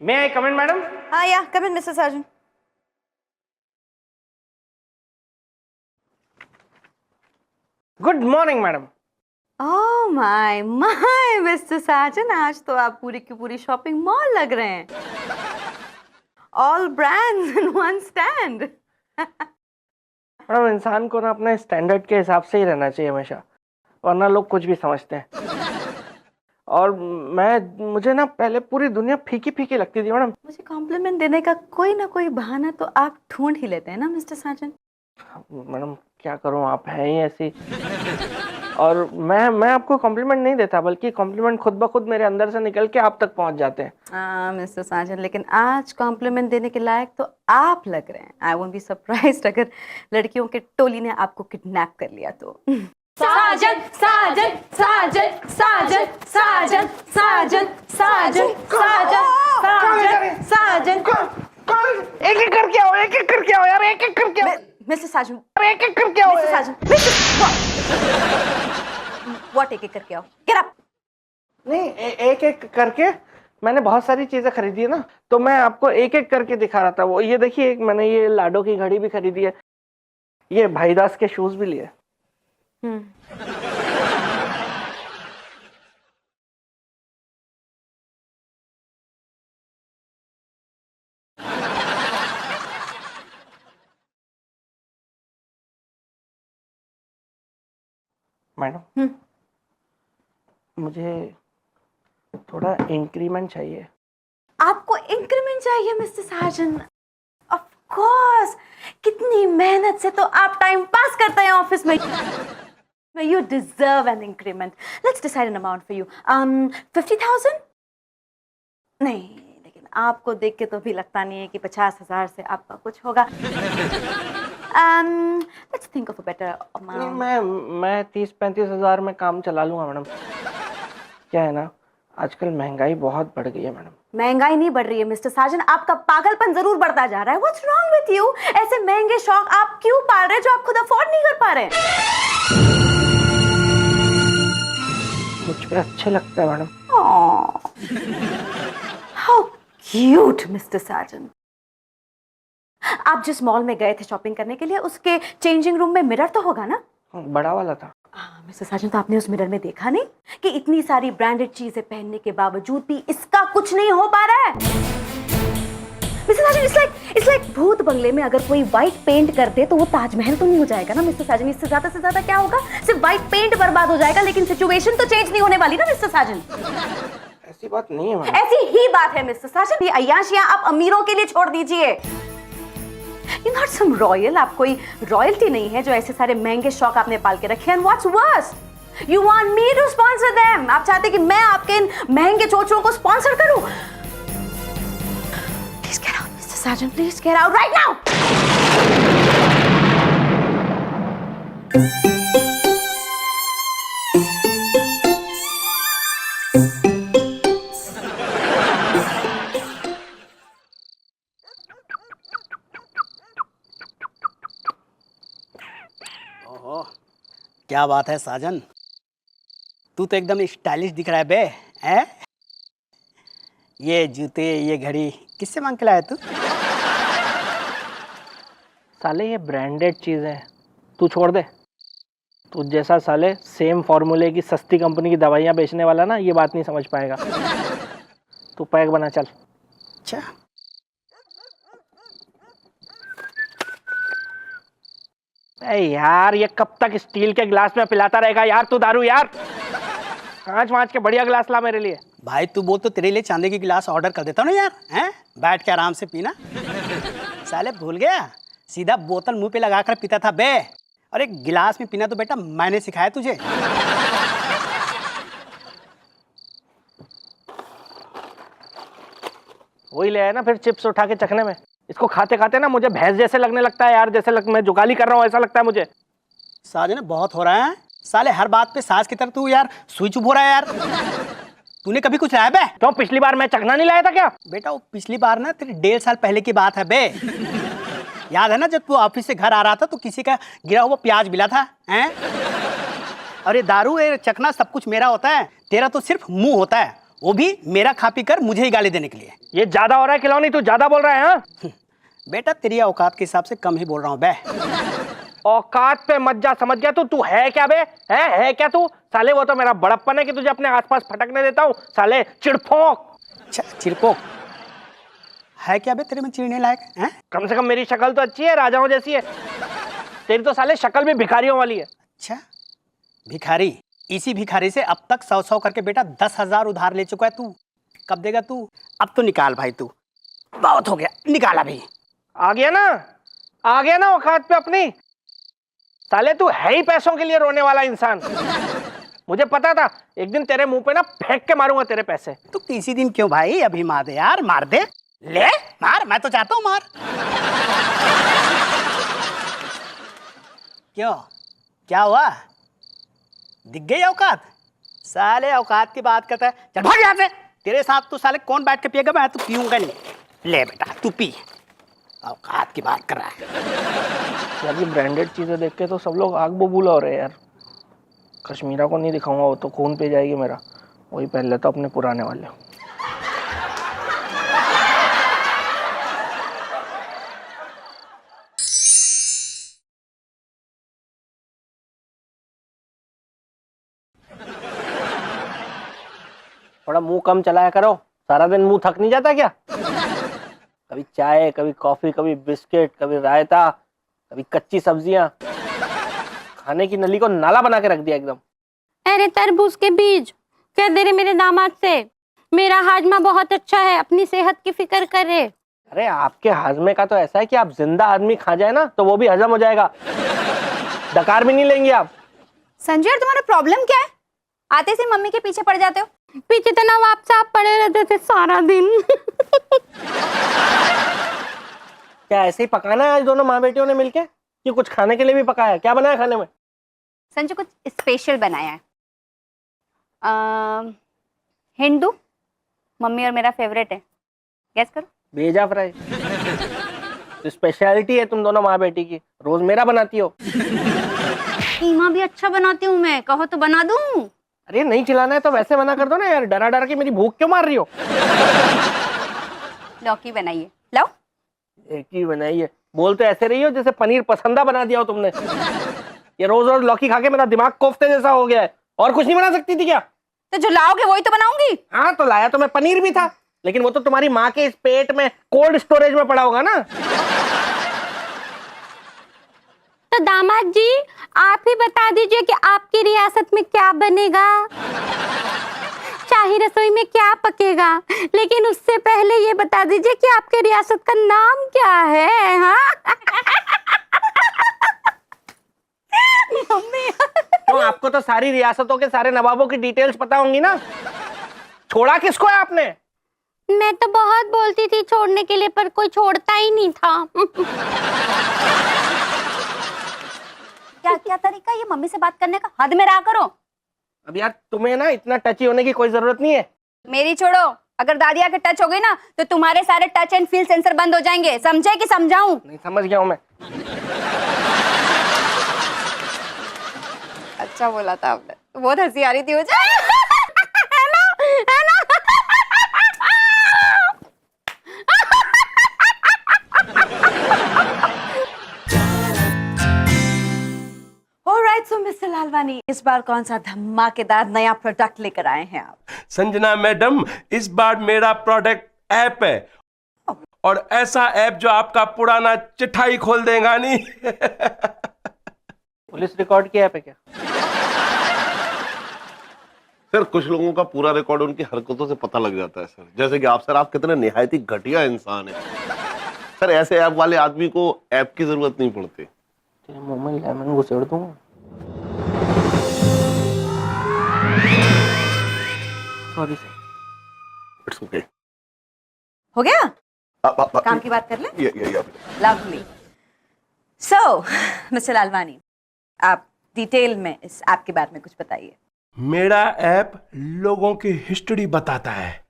May I come in, madam? Yeah, come in, Mr. Sergeant. Good morning, madam. Oh my, Mr. Sergeant, आज तो आप पूरी की पूरी शॉपिंग मॉल लग रहे हैं. All brands in one stand. Madam इंसान को ना अपने स्टैंडर्ड के हिसाब से ही रहना चाहिए हमेशा, वरना लोग कुछ भी समझते हैं. और मुझे ना पहले पूरी दुनिया फीकी फीकी लगती थी मैडम. मुझे कॉम्प्लीमेंट देने का कोई ना कोई बहाना तो आप ढूंढ ही लेते हैं ना मिस्टर साजन. मैडम क्या करूं, आप हैं ही ऐसी. और मैं आपको कॉम्प्लीमेंट नहीं देता, बल्कि कॉम्प्लीमेंट खुद ब खुद मेरे अंदर से निकल के आप तक पहुंच जाते हैं. मिस्टर साजन, लेकिन आज कॉम्प्लीमेंट देने के लायक तो आप लग रहे हैं. आई वोंट बी सरप्राइज्ड अगर लड़कियों के टोली ने आपको किडनैप कर लिया तो. साजन साजन साजन साजन साजन साजन साजन साजन साजन एक एक करके आओ, एक एक करके आओ यार, एक एक करके आओ. मिस्टर साजन, एक एक करके आओ. मिस्टर साजन, व्हाट एक एक करके आओ. Get up. नहीं, एक एक करके मैंने बहुत सारी चीजें खरीदी है ना, तो मैं आपको एक एक करके दिखा रहा था. वो ये देखिए, मैंने ये लाडो की घड़ी भी खरीदी है, ये भाईदास के शूज भी लिए. मैडम मुझे थोड़ा इंक्रीमेंट चाहिए. आपको इंक्रीमेंट चाहिए मिस्टर साजन? Of course. कितनी मेहनत से तो आप टाइम पास करते हैं ऑफिस में. You deserve an increment. Let's decide an amount for you. 50,000? नहीं, लेकिन आपको देख के तो भी लगता नहीं है कि 50,000 से आपका कुछ होगा. Let's think of a better amount. मैं 30-35 हजार में काम चला लूंगा मैडम. क्या है ना, आजकल महंगाई बहुत बढ़ गई है मैडम. महंगाई नहीं बढ़ रही है मिस्टर साजन, आपका पागलपन जरूर बढ़ता जा रहा है. What's wrong with you? ऐसे महंगे शौक आप क्यों पाल रहे हैं जो आप खुद अफोर्ड नहीं कर पा रहे हैं? मुझ पे अच्छे लगते हैं मैडम. How cute, मिस्टर साजन. आप जिस मॉल में गए थे शॉपिंग करने के लिए, उसके चेंजिंग रूम में मिरर तो होगा ना? बड़ा वाला था. मिस्टर साजन, तो आपने उस मिरर में देखा नहीं कि इतनी सारी ब्रांडेड चीजें पहनने के बावजूद भी इसका कुछ नहीं हो पा रहा है? मिस्टर साजन, इट्स लाइक भूत बंगले में अगर कोई व्हाइट पेंट कर दे तो वो ताजमहल तो नहीं हो जाएगा ना मिस्टर साजन. इससे ज्यादा क्या होगा? सिर्फ व्हाइट पेंट बर्बाद हो जाएगा, लेकिन सिचुएशन तो चेंज नहीं होने वाली ना मिस्टर साजन. ऐसी बात नहीं है मैडम. ऐसी ही बात है मिस्टर साजन. ये अय्याशियां आप अमीरों के लिए छोड़ दीजिए. You're not some royal. आप कोई रॉयल्टी नहीं है जो ऐसे सारे महंगे शौक आपने पाल के रखे हैं. And what's worse? You want me to sponsor them? आप चाहते कि मैं आपके इन महंगे चोचों को स्पॉन्सर करूं? Please get out, Mr. Sergeant. Please get out right now. ओहो, क्या बात है साजन, तू तो एकदम स्टाइलिश दिख रहा है बे. हैं? ये जूते, ये घड़ी किससे मांग के लाया तू? साले ये ब्रांडेड चीजें हैं, तू छोड़ दे. तू जैसा साले सेम फॉर्मूले की सस्ती कंपनी की दवाइयाँ बेचने वाला ना, ये बात नहीं समझ पाएगा. तू पैक बना चल. अच्छा, यार ये कब तक स्टील के गिलास में पिलाता रहेगा यार तू दारू यार. कांच वांच के बढ़िया गिलास ला मेरे लिए. भाई तू बोल तो तेरे लिए चांदी की गिलास ऑर्डर कर देता हूँ ना यार. हैं? बैठ के आराम से पीना. साले भूल गया, सीधा बोतल मुंह पे लगाकर पीता था बे. और एक गिलास में पीना तो बेटा मैंने सिखाया तुझे. वही ले आया ना फिर चिप्स उठा के चखने में. इसको खाते खाते ना मुझे भैंस जैसे लगने लगता है यार, जैसे मैं जुगाली कर रहा हूँ ऐसा लगता है मुझे. साजन बहुत हो रहा है. साले हर बात पे सास की तरह तू यार सुई चुप हो रहा है यार. तूने कभी कुछ लाया बे? तो पिछली बार मैं चखना नहीं लाया था क्या? बेटा वो पिछली बार ना तेरे 1.5 साल पहले की बात है बे. याद है ना जब तू ऑफिस से घर आ रहा था तो किसी का गिरा हुआ प्याज मिला था. हैं? और ये दारू, ये चखना सब कुछ मेरा होता है, तेरा तो सिर्फ मुंह होता है. वो भी मेरा खा पी कर मुझे ही गाली देने के लिए। ये ज्यादा हो रहा है खिलौनी, तू ज्यादा बोल रहा है। हाँ बेटा तेरी औकात के हिसाब से कम ही बोल रहा हूँ बे। औकात पे मत जा, समझ गया तू है क्या बे? है क्या तू? साले वो तो मेरा बड़प्पन है कि तुझे अपने आसपास फटकने देता हूँ। साले चिड़फोंक। अच्छा चिरपोक है क्या बे तेरे में चिड़ने लायक हैं? कम से कम मेरी शक्ल तो अच्छी है, राजाओं जैसी है। तेरी तो साले शक्ल भी भिखारियों वाली है। अच्छा भिखारी, इसी भिखारी से अब तक 100 करके बेटा 10,000 उधार ले चुका है तू। कब देगा तू? अब तो निकाल भाई, तू बहुत हो गया, निकाल अभी। आ गया ना औकात पे अपनी। साले तू है ही पैसों के लिए रोने वाला इंसान। मुझे पता था एक दिन तेरे मुंह पे ना फेंक के मारूंगा तेरे पैसे। तो किसी दिन क्यों भाई, अभी मार दे यार, मार दे, ले मार, मैं तो चाहता हूँ मार। क्यों, क्या हुआ? दिख गई औकात? साले औकात की बात करता है, चल भाग यहाँ से। तेरे साथ तो साले कौन बैठ के पिएगा, मैं तो पीऊंगा नहीं। ले बेटा तू पी, औकात की बात कर रहा है। यार ये ब्रांडेड चीजें देख के तो सब लोग आग बबूला हो रहे हैं यार। कश्मीरा को नहीं दिखाऊंगा, वो तो खून पे जाएगी मेरा। वही पहन लेता अपने पुराने वाले। थोड़ा मुंह कम चलाया करो, सारा दिन मुंह थक नहीं जाता क्या? कभी चाय, कभी कॉफी, कभी बिस्किट, कभी रायता, कभी कच्ची सब्जियां। खाने की नली को नाला बना के रख दिया एकदम। अरे तरबूज के बीज, कह दे रहे मेरे दामाद से मेरा हाजमा बहुत अच्छा है, अपनी सेहत की फिक्र करे। अरे आपके हाजमे का तो ऐसा है कि आप जिंदा आदमी खा जाए ना तो वो भी हजम हो जाएगा, डकार भी नहीं लेंगे आप। संजय यार तुम्हारा प्रॉब्लम क्या है? आते से मम्मी के पीछे पड़ जाते हो। पीछे तो नवाब साहब पड़े रहते थे सारा दिन। क्या ऐसे ही पकाना है आज दोनों माँ बेटियों ने मिलके, कि कुछ खाने के लिए भी पकाया? क्या बनाया खाने में? संजय कुछ स्पेशल बनाया है। हिंदू, मम्मी और मेरा फेवरेट है, गैस करो। भेजा फ्राई। तो स्पेशलिटी है तुम दोनों माँ बेटी की, रोज मेरा बनाती हो। कीमा भी अच्छा बनाती हूँ मैं, कहो तो बना दूँ। अरे नहीं खिलाना है तो वैसे मना कर दो ना यार, डरा डरा के मेरी भूख क्यों मार रही हो? लौकी बनाइए, लाओ। एक ही बनाई है, बोलते ऐसे रही हो जैसे पनीर पसंदा बना दिया हो तुमने। ये रोज रोज लौकी खा के मेरा दिमाग कोफ्ते जैसा हो गया है। और कुछ नहीं बना सकती थी क्या? तो जो लाओगे वही तो बनाऊंगी। हाँ तो लाया तो मैं पनीर भी था, लेकिन वो तो तुम्हारी माँ के इस पेट में कोल्ड स्टोरेज में पड़ा होगा ना। तो दामाद जी आप ही बता दीजिए कि आपकी रियासत में क्या बनेगा, शाही रसोई में क्या पकेगा, लेकिन उससे पहले ये बता दीजिए कि आपके रियासत का नाम क्या है। हाँ मम्मी तो आपको तो सारी रियासतों के सारे नवाबों की डिटेल्स पता होंगी ना। छोड़ा किसको है आपने? मैं तो बहुत बोलती थी छोड़ने के लिए, पर कोई छोड़ता ही नहीं था। क्या क्या तरीका ये मम्मी से बात करने का, हद में रहा करो। अब यार तुम्हें ना इतना टची होने की कोई जरूरत नहीं है। मेरी छोड़ो, अगर दादी आके टच हो गई ना तो तुम्हारे सारे टच एंड फील सेंसर बंद हो जाएंगे। समझे कि समझाऊं? नहीं समझ गया हूं मैं। अच्छा बोला था आपने, बहुत हंसी आ रही थी मुझे। है ना? है ना? Alright, so Mr. लालवानी, इस बार कौन सा धमाकेदार नया प्रोडक्ट लेकर आए हैं आप? संजना मैडम, इस बार मेरा प्रोडक्ट ऐप है, और ऐसा ऐप जो आपका पुराना चिट्ठाई खोल देगा नहीं। पुलिस रिकॉर्ड किया है क्या? सर कुछ लोगों का पूरा रिकॉर्ड उनकी हरकतों से पता लग जाता है सर। जैसे कि आप सर, आप कितने निहायत ही घटिया इंसान हैं सर। ऐसे ऐप वाले आदमी को ऐप की जरूरत नहीं पड़ती। तेरे मुंह में लेमन घुसेड़ दूंगा। Sorry sir. It's okay. हो गया? काम की बात कर ले। लवली। सो मिस्टर लालवानी, आप डिटेल में इस ऐप के बारे में कुछ बताइए। मेरा ऐप लोगों की हिस्ट्री बताता है।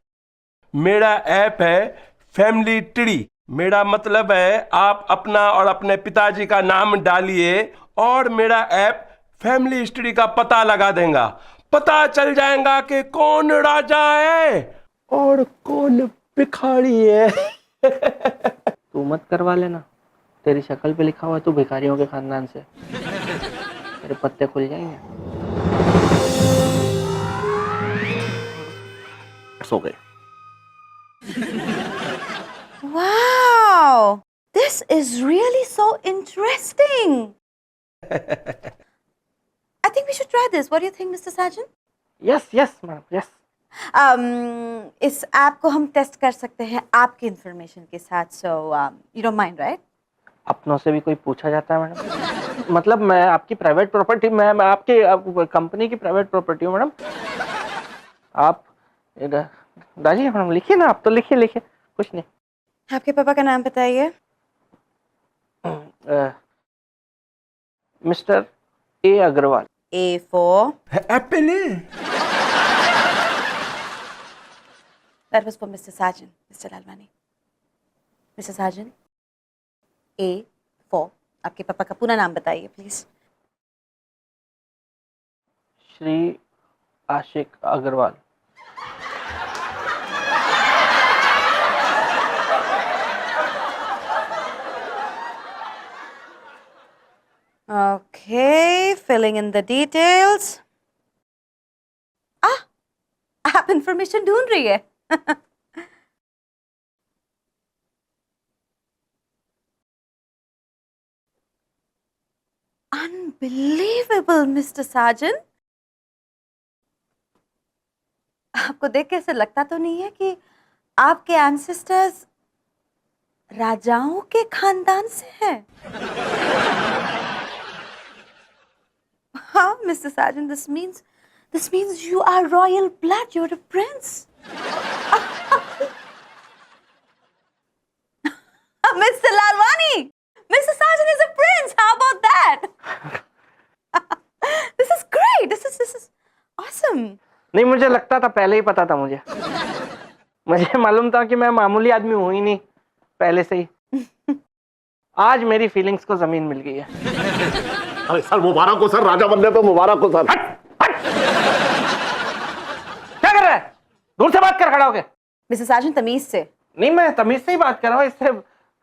मेरा ऐप है फैमिली ट्री। मेरा मतलब है आप अपना और अपने पिताजी का नाम डालिए और मेरा ऐप फैमिली हिस्ट्री का पता लगा देगा। पता चल जाएगा कि कौन राजा है और कौन भिखारी है। तू मत करवा लेना, तेरी शक्ल पे लिखा हुआ है तू भिखारियों के खानदान से, तेरे पत्ते खुल जाएंगे। सो गए। Wow, this is really so interesting. I think we should try this. What do you think, Mr. Sajan? Yes yes madam yes. इस ऐप को हम टेस्ट कर सकते हैं आपकी इंफॉर्मेशन के साथ, so you don't mind right? अपनों से भी कोई पूछा जाता है मैडम? मतलब मैं आपकी प्राइवेट प्रॉपर्टी, मैं आपकी कंपनी की प्राइवेट प्रॉपर्टी हूँ मैडम। आप दादी मैडम लिखिए ना, आप तो लिखिए लिखिए, कुछ नहीं। आपके पापा का नाम बताइए। Mister A Agarwal. A for apple. that was for Mr. Sajan, Mr. Lalwani. Mr. Sajan, A for आपके पापा का पूरा नाम बताइए please. Shri Ashiq Agarwal. Okay, filling in the details. आप इंफॉर्मेशन ढूंढ रही है। Unbelievable, Mr. Sajan. आपको देख के ऐसे लगता तो नहीं है कि आपके एंसेस्टर्स राजाओं के खानदान से हैं? हाँ, Mr. Sajan, this means you are royal blood. You're a prince. Mr. Lalwani, Mr. Sajan is a prince. How about that? This is great. This is awesome. नहीं, मुझे लगता था, पहले ही पता था मुझे मालूम था कि मैं मामूली आदमी हूं ही नहीं पहले से ही। आज मेरी फीलिंग्स को जमीन मिल गई है। अरे सर मुबारक हो सर, राजा बनने पे मुबारक हो सर। क्या कर रहा है? दूर से बात कर खड़ा होके। Mr. Sajan, तमीज से। नहीं, मैं तमीज से ही बात कर रहा हूँ। इससे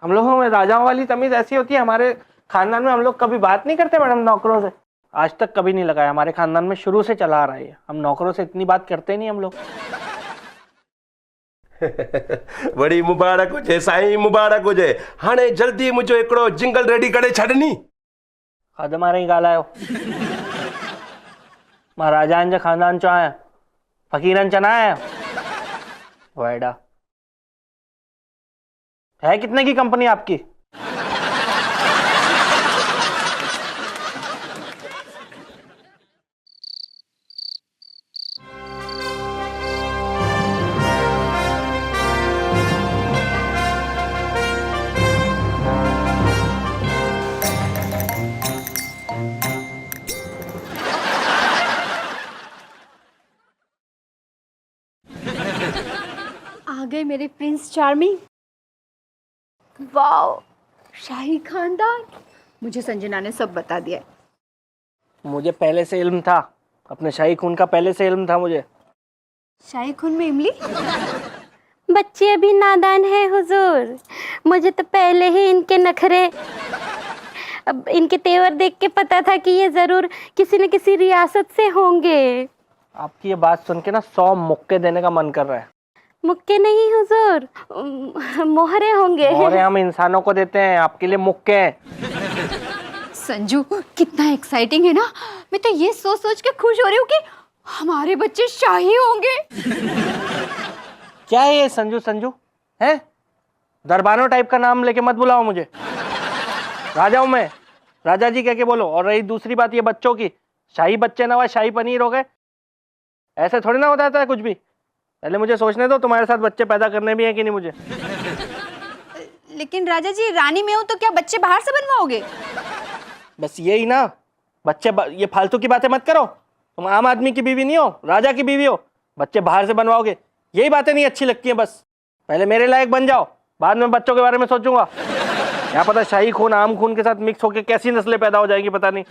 हम लोगों में राजाओं वाली तमीज ऐसी होती है। हमारे खानदान में हम लोग कभी बात नहीं करते मैडम नौकरों से, आज तक कभी नहीं लगाया। हमारे खानदान में शुरू से चला आ रहा है, हम नौकरों से इतनी बात करते नहीं हम लोग। बड़ी मुबारक हुजे साईं, मुबारक हुजे। हाणे जल्दी मुझो एकड़ो जिंगल रेडी करे छड़नी। हद मारे ही ॻाल्हायो। मां राजाउनि जे खानदान चो आहियां, फ़कीरनि च न आहियां। वाइडा है कितने की कंपनी आपकी? आ गए मेरे प्रिंस चार्मिंग। वाओ, शाही खानदान। मुझे संजना ने सब बता दिया है। मुझे पहले से इल्म था, अपने शाही खून का पहले से इल्म था मुझे। शाही खून में इमली? बच्चे अभी नादान है हुजूर, मुझे तो पहले ही इनके नखरे, अब इनके तेवर देख के पता था कि ये जरूर किसी न किसी रियासत से होंगे। आपकी ये बात सुन के ना 100 मुक्के देने का मन कर रहा है। मुक्के नहीं हुजूर, मोहरे होंगे। मोहरे हम इंसानों को देते हैं, आपके लिए मुक्के हैं। संजू, कितना एक्साइटिंग है ना। मैं तो ये सोच सोच के खुश हो रही हूँ कि हमारे बच्चे शाही होंगे। क्या है ये संजू संजू है? दरबानो टाइप का नाम लेके मत बुलाओ मुझे। राजा हूं मैं, राजा जी कह के बोलो। और रही दूसरी बात ये बच्चों की, शाही बच्चे ना हुआ शाही पनीर हो गए, ऐसे थोड़ी ना होता है कुछ भी। पहले मुझे सोचने दो तुम्हारे साथ बच्चे पैदा करने भी है कि नहीं मुझे। लेकिन राजा जी, रानी में हूँ तो क्या बच्चे बाहर से बनवाओगे? बस यही ना, बच्चे ये फालतू की बातें मत करो। तुम आम आदमी की बीवी नहीं हो, राजा की बीवी हो। बच्चे बाहर से बनवाओगे, यही बातें नहीं अच्छी लगती हैं। बस पहले मेरे लायक बन जाओ, बाद में बच्चों के बारे में सोचूंगा। क्या पता शाही खून आम खून के साथ मिक्स होकर कैसी नस्लें पैदा हो जाएंगी, पता नहीं।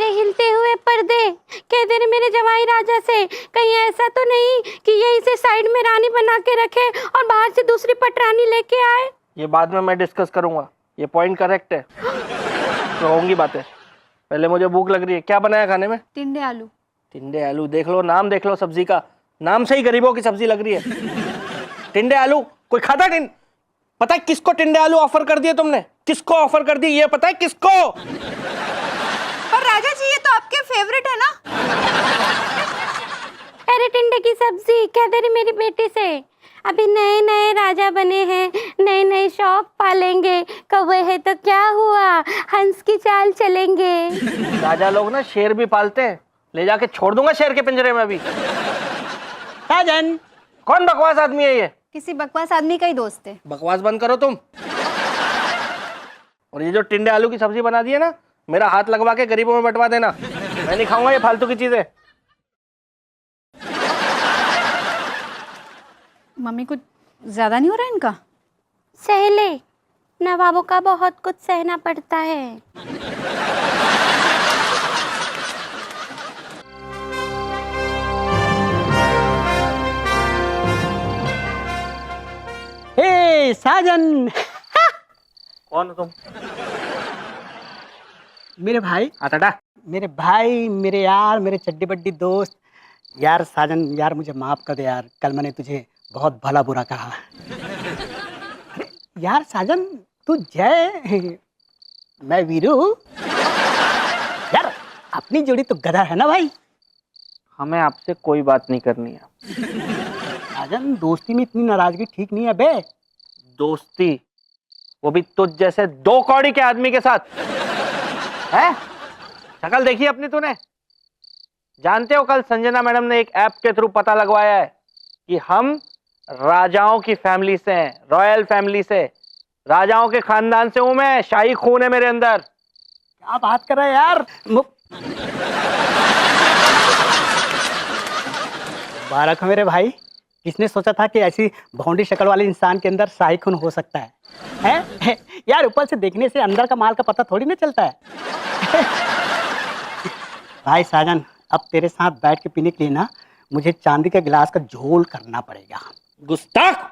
मेरे हिलते हुए पर्दे, कह दे रहे मेरे जवाई राजा से, कहीं ऐसा तो नहीं कि ये इसे साइड में रानी बना के रखे और बाहर से दूसरी पटरानी लेके आए। ये बाद में मैं डिस्कस करूंगा, ये पॉइंट करेक्ट है, तो होंगी बातें। पहले मुझे भूख लग रही है। क्या बनाया खाने में? टिंडे आलू। टिंडे आलू? देख लो नाम, देख लो सब्जी का, नाम से ही गरीबों की सब्जी लग रही है। टिंडे आलू कोई खाता? पता है किसको टिंडे आलू ऑफर कर दिए तुमने? किसको ऑफर कर दिए ये पता है किसको? पर राजा जी ये तो आपके फेवरेट है ना। अरे टिंडे की सब्जी, कह दे रही मेरी बेटी से, अभी नए नए राजा बने हैं, नए नए शौक पालेंगे, कौवे है तो क्या हुआ, हंस की चाल चलेंगे। राजा लोग ना शेर भी पालते हैं, ले जाके छोड़ दूंगा शेर के पिंजरे में अभी। साजन, कौन बकवास आदमी है ये? किसी बकवास आदमी का ही दोस्त है। बकवास बंद करो तुम। और ये जो टिंडे आलू की सब्जी बना दी है ना, मेरा हाथ लगवा के गरीबों में बंटवा देना, मैं नहीं खाऊंगा ये फालतू की चीजें। मम्मी कुछ ज्यादा नहीं हो रहा है इनका? सहले, नवाबों का बहुत कुछ सहना पड़ता है। हे साजन। कौन हो तुम? मेरे भाई, आता मेरे भाई, मेरे यार, मेरे चड्डी बड्डी दोस्त। यार साजन, यार मुझे माफ कर दे यार, कल मैंने तुझे बहुत भला बुरा कहा। अरे यार साजन, तू जय, मैं वीरू। यार अपनी जोड़ी तो गधा है ना भाई। हमें आपसे कोई बात नहीं करनी है। साजन, दोस्ती में इतनी नाराजगी ठीक नहीं है बे। दोस्ती? वो भी तुझ जैसे दो कौड़ी के आदमी के साथ है? शक्ल देखी अपनी तूने? जानते हो कल संजना मैडम ने एक ऐप के थ्रू पता लगवाया है कि हम राजाओं की फैमिली से हैं, रॉयल फैमिली से, राजाओं के खानदान से हूं मैं, शाही खून है मेरे अंदर। क्या बात कर रहा है यार? मुबारक हो मेरे भाई। किसने सोचा था कि ऐसी भौंडी शक्ल वाले इंसान के अंदर शाही खून हो सकता है? हैं? यार ऊपर से देखने से अंदर का माल का पता थोड़ी ना चलता है। भाई साजन, अब तेरे साथ बैठ के पीने के लिए ना मुझे चांदी के गिलास का झोल करना पड़ेगा। गुस्ताख!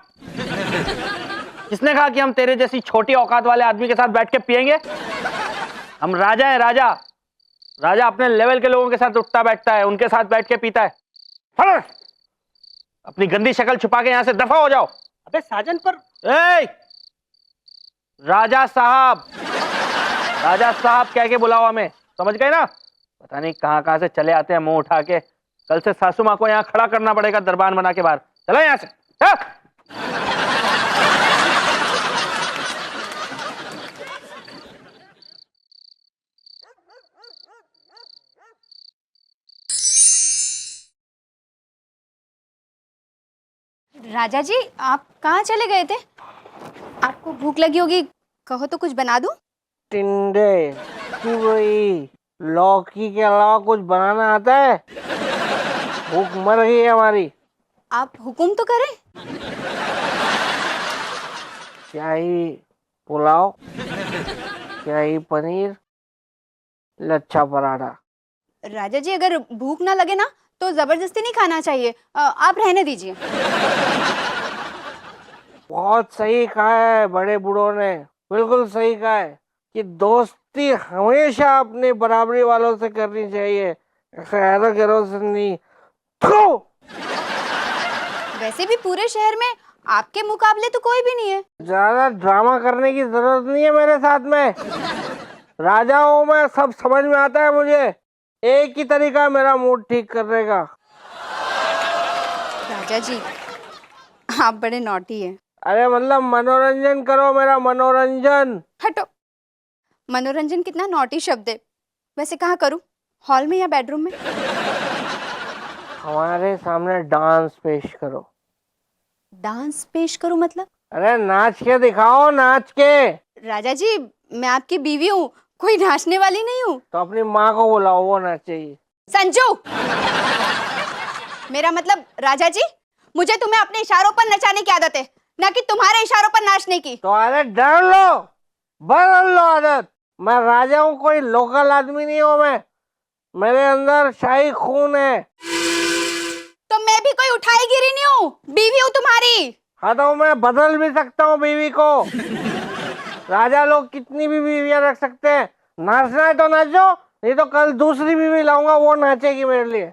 किसने कहा कि हम तेरे जैसी छोटी औकात वाले आदमी के साथ बैठ के पिएंगे? हम राजा हैं, राजा। राजा अपने लेवल के लोगों के साथ उठता बैठता है, उनके साथ बैठ के पीता है। फट! अपनी गंदी शक्ल छुपा के यहां से दफा हो जाओ। अबे साजन, पर राजा साहब, राजा साहब कह के बुलाओ हमें, समझ गए ना? पता नहीं कहां कहां से चले आते हैं मुंह उठा के। कल से सासू माँ को यहाँ खड़ा करना पड़ेगा दरबान बना के बाहर। चलो यहाँ से, चल। राजा जी आप कहाँ चले गए थे? आपको भूख लगी होगी, कहो तो कुछ बना दूं? टिंडे, तुरई, लौकी के अलावा कुछ बनाना आता है? भूख मर रही है हमारी। आप हुकुम तो करें। शाही पुलाव, शाही पनीर, लच्छा पराठा। राजा जी अगर भूख ना लगे ना तो जबरदस्ती नहीं खाना चाहिए, आप रहने दीजिए। बहुत सही कहा है बड़े बूढ़ों ने, बिल्कुल सही कहा है कि दोस्ती हमेशा अपनी बराबरी वालों से करनी चाहिए, खैर करो से नहीं। वैसे भी पूरे शहर में आपके मुकाबले तो कोई भी नहीं है। ज्यादा ड्रामा करने की जरूरत नहीं है मेरे साथ में। राजा हूं मैं, सब समझ में आता है मुझे। एक ही तरीका है मेरा मूड ठीक करने का। राजा जी आप बड़े नॉटी हैं। अरे मतलब मनोरंजन करो मेरा, मनोरंजन। हटो, मनोरंजन कितना नॉटी शब्द है। वैसे कहाँ करूं, हॉल में या बेडरूम में? हमारे सामने डांस पेश करो। डांस पेश करूं मतलब? अरे नाच के दिखाओ, नाच के। राजा जी मैं आपकी बीवी हूँ, कोई नाचने वाली नहीं हूँ। तो अपनी माँ को बुलाओ, वो नाचेगी। संजू मेरा मतलब राजा जी, मुझे तुम्हें अपने इशारों पर नचाने की आदत है, ना कि तुम्हारे इशारों पर नाचने की। तो अरे डर लो, बदल लो आदत। मैं राजा हूँ, कोई लोकल आदमी नहीं हूँ मैं। मेरे अंदर शाही खून है। तो मैं भी कोई उठाई गिरी नहीं हूँ, बीवी हूँ तुम्हारी। हाँ तो मैं बदल भी सकता हूँ बीवी को। राजा लोग कितनी भी बीवियां रख सकते हैं। नाचना है तो नाचो, नहीं तो कल दूसरी बीवी लाऊंगा, वो नाचेगी मेरे लिए।